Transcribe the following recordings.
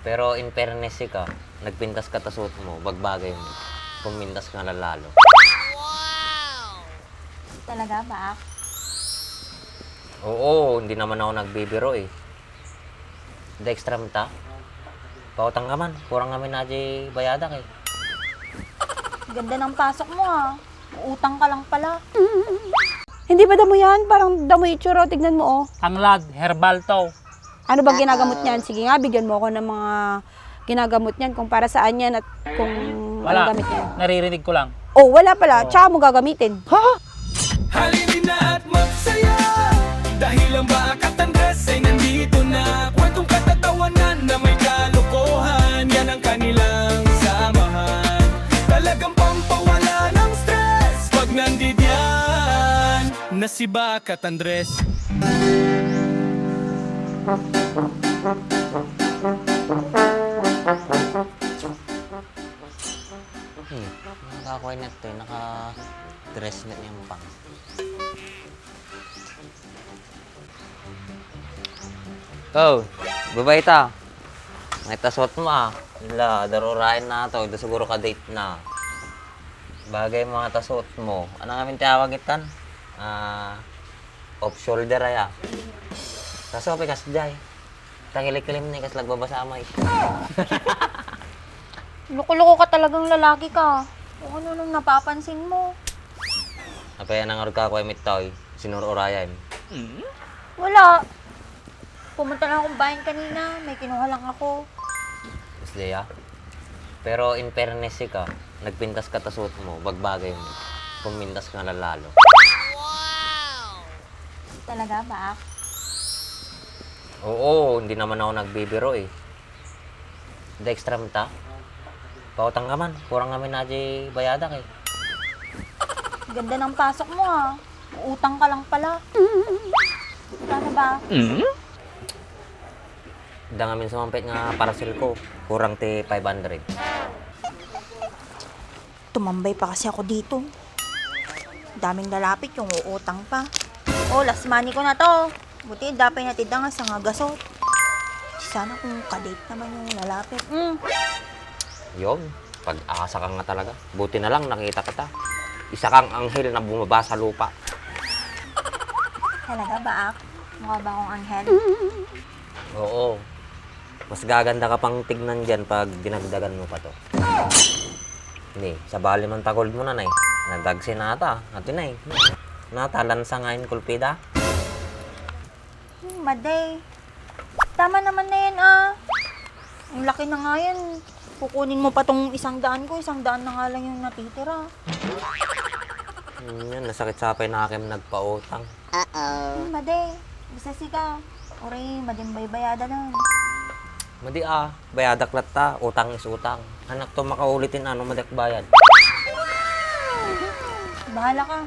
Pero in fairness ka, nagpintas ka tasot mo, bagbagay mo. Pumintas ka na lalo. Talaga ba? Oo, hindi naman ako nagbibiro eh. Hindi extra mata. Pautang ka man, kurang kami na di bayadak eh. Ganda ng pasok mo ha. Utang ka lang pala. Hindi ba damo yan? Parang damo itsura. Tignan mo, oh. Tanglad, herbal to. Ano bang ginagamot niyan? Sige nga, bigyan mo ako ng mga ginagamot niyan kung para saan yan at kung Wala, anong gamit niyan. naririnig ko lang. Oh, wala pala. Tsaka mo gagamitin. Halinin na at magsaya dahil ang Bakat Andres ay nandito na. Kwentong katatawanan na may kalokohan, yan ang kanilang samahan. Talagang pampawala ng stress pag nandidyan na si Bakat Andres. Nakakuha na ito eh, naka-dress net niya pang. Oh, babay ta. May tasot mo ah. Wala, darurain na to. Ito siguro ka-date na. Bagay mga tasot mo. Ano nga tawag itan? Off shoulder ay ah. Kaso kas jay. Takilik-kilim ni kas lagbabasa amay. Loko-loko ka talagang lalaki ka. O ano nung napapansin mo? Apaya nang ka ko emitoy. Sinururayan. Wala. Pumunta lang akong bayan kanina. May kinuha lang ako. Mas Leia. Pero in fairness ka, nagpintas ka tasot mo, bagbagay mo. Pumintas ka na lalo. Talaga ba? Oo, hindi naman ako nagbibiro eh. Hindi extra mata. Pautang ka man, kurang kami na di bayadak eh. Ganda ng pasok mo ha. Utang ka lang pala. Ano ba? Da ngamin sumampit nga parcel ko, kurang ti 500. Tumambay pa kasi ako dito. Daming lalapit yung uutang pa. Oh, last money ko na to. Buti dapay natid nga sa nga gasot. Sana kung kadate naman yung lalapit. Yun, pag-asa ka nga talaga. Buti na lang nakita kita. Isa kang anghel na bumaba sa lupa. Talaga ba, Ak? Mukha ba akong anghel? Oo. Mas gaganda ka pang tignan dyan pag dinagdagan mo pa to. Hindi, sa bali man tagold mo na, nay. Nadagsin na ata. At yun, nay. Natalan sa ngayon kulpida. Maday. Tama naman na yan, ah. Ang laki na nga yan. Kukunin mo pa tong 100 ko. 100 na nga lang yung natitira. Yan, nasakit sa apay na aking nagpautang. Maday. Bisa ka. Uri, madimbay bayada nun. Madi bayadak latta, utang is utang. Anak to makaulitin ano, madak bayad. Bahala ka.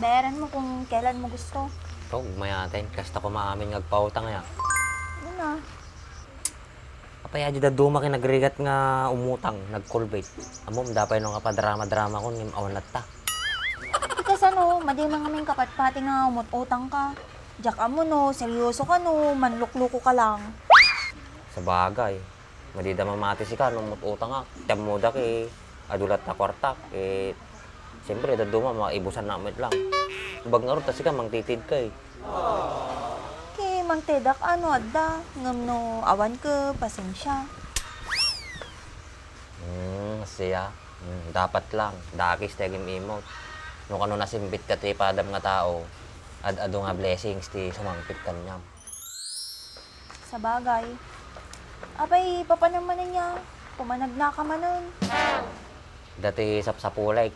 Bayaran mo kung kailan mo gusto. Ito, mayatin, kasta ko maamin ngagpautang ya. Ano na? Apaya di duma kinagrigat nga umutang, nagkulbate. Amom, dapay nung kapadrama-drama ko, nim awan latta. Ikas ano, madi mga kaming kapatpati nga umututang ka. Diyak mo no, seryoso ka no, manlukluko ka lang. Sa bagay, madida mamati si ka, nung utang nga. Tiyam mo dak adulat na kwartak, siyempre, daduma, maibusan namin lang. Bag nga rin, tas ka, mangtitid ka Kay mangtedak ano adda, ngam no awan ka, pasensya. Siya. Dapat lang, dakis tegim emote. Nung ano nasimbit ka ti padam nga tao, ad-ado nga blessings ti sumangpit ka niya. Sa bagay. Abay, papanaman na niya. Pumanag na ka manon. Dati sapsapulay,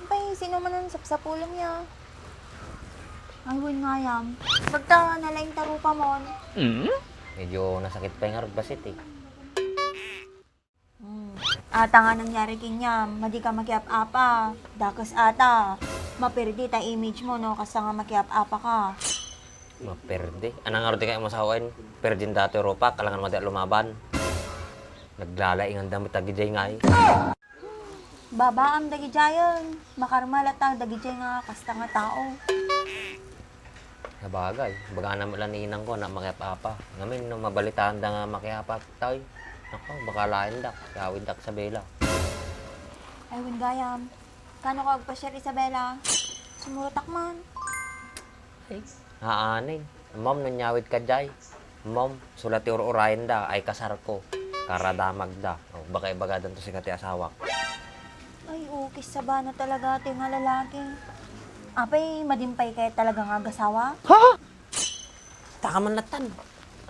Abay, sino manon sapsapulan niya. Ang win nga yam. Pagta nalaing tarupa mon. medyo nasakit pa yung basit eh. Ata nga nangyari kanya, madi ka makiap-apa. Dakas ata. Mapirdi ta image mo no, kasi nga makiap-apa ka. Maperde. Anang nga rin kayo masawain, perdin dati Europa, kalangan mo di lumaban. Naglalaing ang damit agijay nga eh. Baba ang dagijayan. Makarmalata dagijay nga kasta nga tao. Sa bagay, baga naman lang ninang ko na makiapapa. Ngamin, no, mabalitaan da nga makiapap tayo. Ako, baka lain dak. Gawin dak sa bela. Ay, win gayam. Kano ka agpasyar, Isabela? Sumurutak man. Haaning. Mom, nanyawid ka jay. Mom, sulati urayan da, ay kasar ko. Karadamag da. O, baka ibagadan to si kati asawak. Ay, okay sa ba na talaga ito nga lalaki. Apay, madimpay kaya talaga nga agasawa? Taka man natan.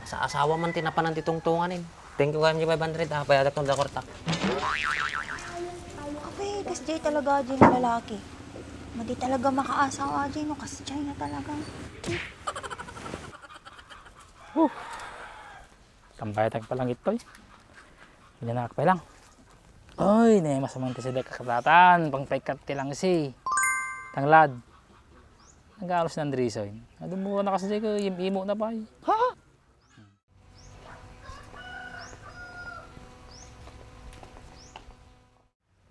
Sa asawa man tinapanan titungtunganin. Thank you kanji 500 ah. Payadak tong dakortak. Apay, kasi talaga dyan nga lalaki. Madi talaga makaasawa dyan, no? Kasi dyan na talaga. Kambayatag pa lang ito eh. Ilanak pa lang. Ay, na masamang kasi kakatatan. Pang paikati lang si. Tanglad. Nag-aaros ng drisoy. Nadumuha na kasi ko, imo na pa eh.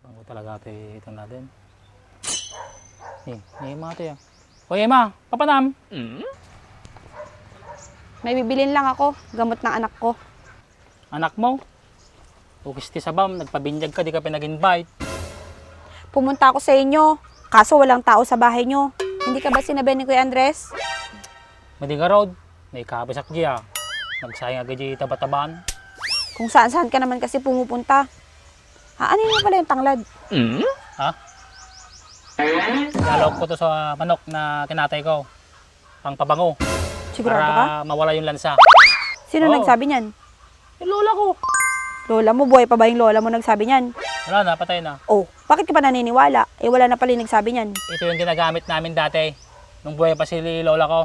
Bango talaga ito itong natin. Ema ito ya. O Ema, papanam. May bibilin lang ako, gamot ng anak ko. Anak mo? Ukis ti sabam, nagpabinyag ka, di ka pinag-invite. Pumunta ako sa inyo, kaso walang tao sa bahay nyo. Hindi ka ba sinabi ni Kuya Andres? Madiga road, naikabisak diya. Nagsayang agad di tabatabaan. Kung saan-saan ka naman kasi pumupunta. Ano yun pala yung tanglad? Ha? Nalog ko to sa manok na kinatay ko. Pang pabango. Sigurado ka? Para mawala yung lansa. Sino Oo. nagsabi niyan? Yung lola ko. Lola mo, buhay pa ba yung lola mo nagsabi niyan? Wala na, patay na. Oh, bakit ka pa naniniwala? Eh wala na pala yung nagsabi niyan. Ito yung ginagamit namin dati. Nung buhay pa si lola ko.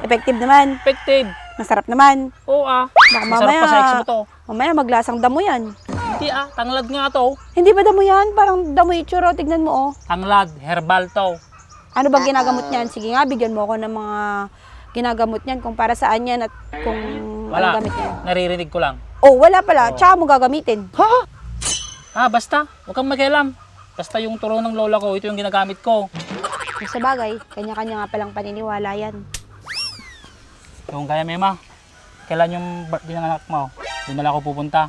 Effective naman. Effective. Masarap naman. Oo ah. Baka Masarap pa sa ex mo to. mamaya maglasang damo yan. Hindi ah, tanglad nga to. Hindi ba damo yan? Parang damo itsura. Tignan mo oh. Tanglad, herbal to. Ano bang ginagamot niyan? Sige nga, bigyan mo ako ng mga ginagamot niyan kung para saan yan at kung Wala. anong gamit niyan. Naririnig ko lang. Oh, wala pala. Tsaka mo gagamitin. Ah, basta. Huwag kang makialam. Basta yung turo ng lola ko, ito yung ginagamit ko. Yung sa bagay, kanya-kanya nga palang paniniwala yan. Yung kaya Mema, kailan yung birthday ng anak mo? Doon na lang ako pupunta.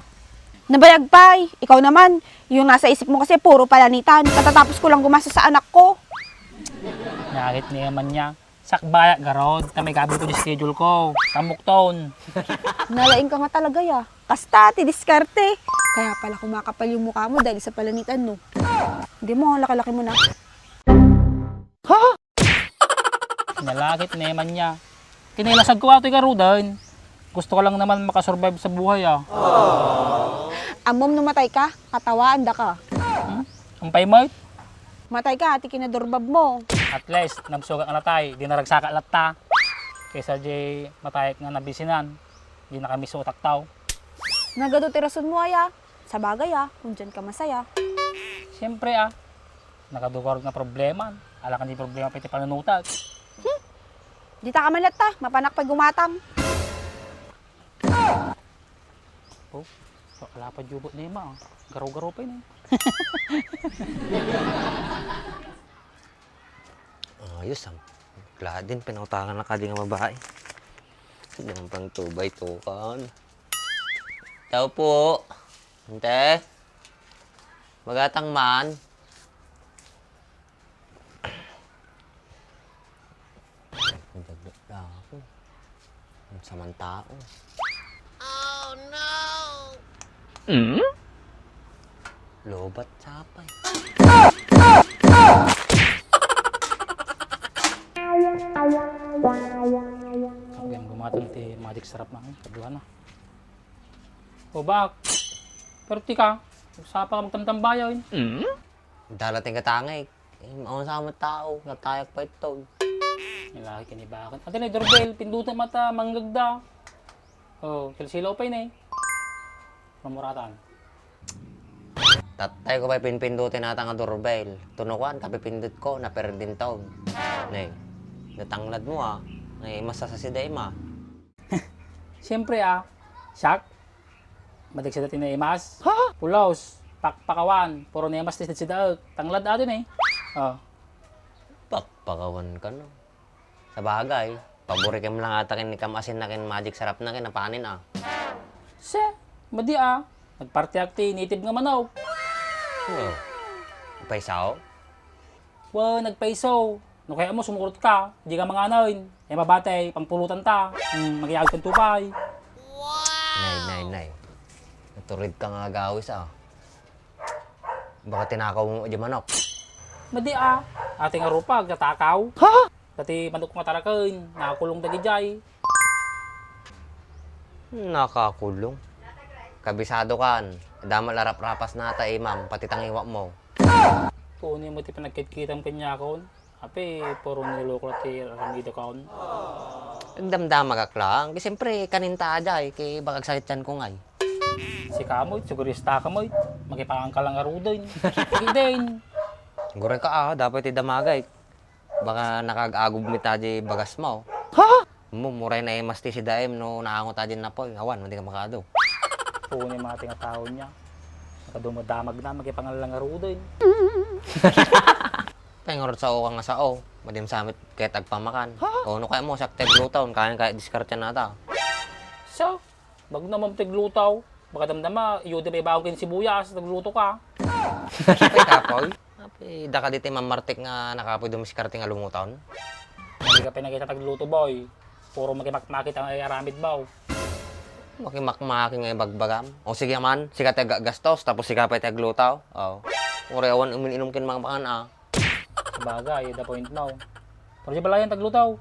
Nabayag pa eh. Ikaw naman, yung nasa isip mo kasi puro palanitan. Katatapos ko lang gumasa sa anak ko. Nakakit naman niya. Sakbaya, garod. May gabi ko yung schedule ko. Tamukton. Nalaing ka nga talaga ya. Kasta, diskarte. Kaya pala kumakapal yung mukha mo dahil sa palanitan no. Hindi mo, ang laki-laki mo na. Nalakit naman niya. Kinilasag ko ito garudan. Gusto ko lang naman makasurvive sa buhay ah. Amom numatay ka, katawaan da ka. Ang paymart, Matay ka, ati kinadurbab mo. at least, nabsugat ang latay. Di naragsaka latta. Kaysa di matayek nga nabisinan. Di na kami sutak tao. Nagado tirason mo aya. Sa bagay kung dyan ka masaya. Siyempre ah, nakadugor na problema. Ala ka di problema pati panunutat. Di ta ka malat ta, mapanak pa gumatam. Oh, wala pa jubot na ima. Garo-garo pa yun eh. Ayos ah. Lahat din, pinautangan na ka din ang babae. Hindi naman pang 2x2 kan. Tao po. Ante. Magatang man. Nagdagdag na ako. Ang samang tao. Oh no! Lobat sapay. Sabi ang gumatang ti magic sarap na. Kaduhan na. O bak? Pero tika, usapa ka magtamtambayaw yun. Darating ka tangay. Mauna sa mga tao. Natayak pa ito. Nilaki kinibakan. Ate na doorbell, pindutan mata, manggagda. Oh, kilsilaw pa yun eh. Mamuratan. Tatay ko pa pinpindutin nata nga doorbell. Tunukan, kapipindut ko, naperdin taon. Nay, natanglad mo Nay, masasasiday ma. Siyempre shock. Madig sa dati na imas. Pulaws, pakpakawan, puro na imas tisnit si daot. Tanglad atin eh. Oh. Pakpakawan ka no. Sa bagay, paborikem lang ata kin ni kamasin na kin magic sarap na kin napanin Se, madi Nagparty akti, native nga manok. Ano? Paisaw? Nagpaiso. No kaya mo, sumukurot ka. Hindi ka mga anoin. Eh mabatay, pangpulutan ta. Magyayag kang tupay. Nay. Naturid ka nga gawis Baka tinakaw mo di manok. Madi ating arupag, natakaw. Dati manok nga tarakin, nakakulong dagi jay. Nakakulong. Kabisado kan. Damal larap-rapas nata ma'am, pati tangiwa mo. Kunin mo ti pinagkit-kitang pinyakon. Ape, puro niloko na ti ramido kaon. Nagdamdama ka lang. Kasi siyempre, kaninta ajay. Kaya bakag sakit yan ko ngay. Si kamoy, sigurista kamoy. Magipangang ka lang arudoy. Sige din. Gore ka dapat idamagay. Baka nakag-agub mi taji bagas mo. Muray na masti si daim no naango taji na po. Awan, hindi ka makado. Kunin mga tinga tao niya. Nakadumodamag na, magipangang lang arudoy. Pengorot sa o ka nga sa o. Madim samit kaya tagpamakan. O no kaya mo, sakte glutaw. Kaya discard yan nata. So, bag naman tiglutaw. Baka damdama, iyo di may bago kin sibuyas, nagluto ka. Ay kapoy. Ape, daka dito mamartik nga nakapoy dumiskarte nga lumuton. Hindi ka pinagkita tagluto, boy. Puro makimakmakit ang aramid baw. Makimakmaki nga bagbagam. O sige man, siga taga gastos, tapos siga pa taglutaw. O. Urewan uminom kin mga bakan Sabagay, the point now. Pero di balayan taglutaw.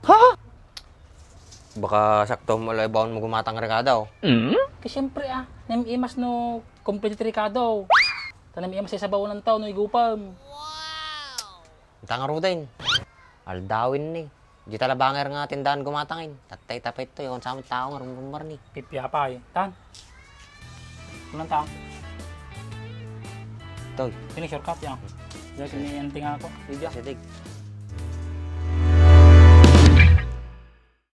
Baka sakto mo lang ibawon mo gumatang rekado. Kasi syempre namiimas no complete ricado. Tanamiimas sa sabaw ng tao no igupam. Tangaro din. Aldawin ni. Di talabanger nga tindahan gumatangin. Tatay tapay to yung samot tao nga rumumar ni. Pipya pa Tan. Kulang ta. Toy, Kini shortcut yan. Dahil kini yanting ako. Sige. sidig.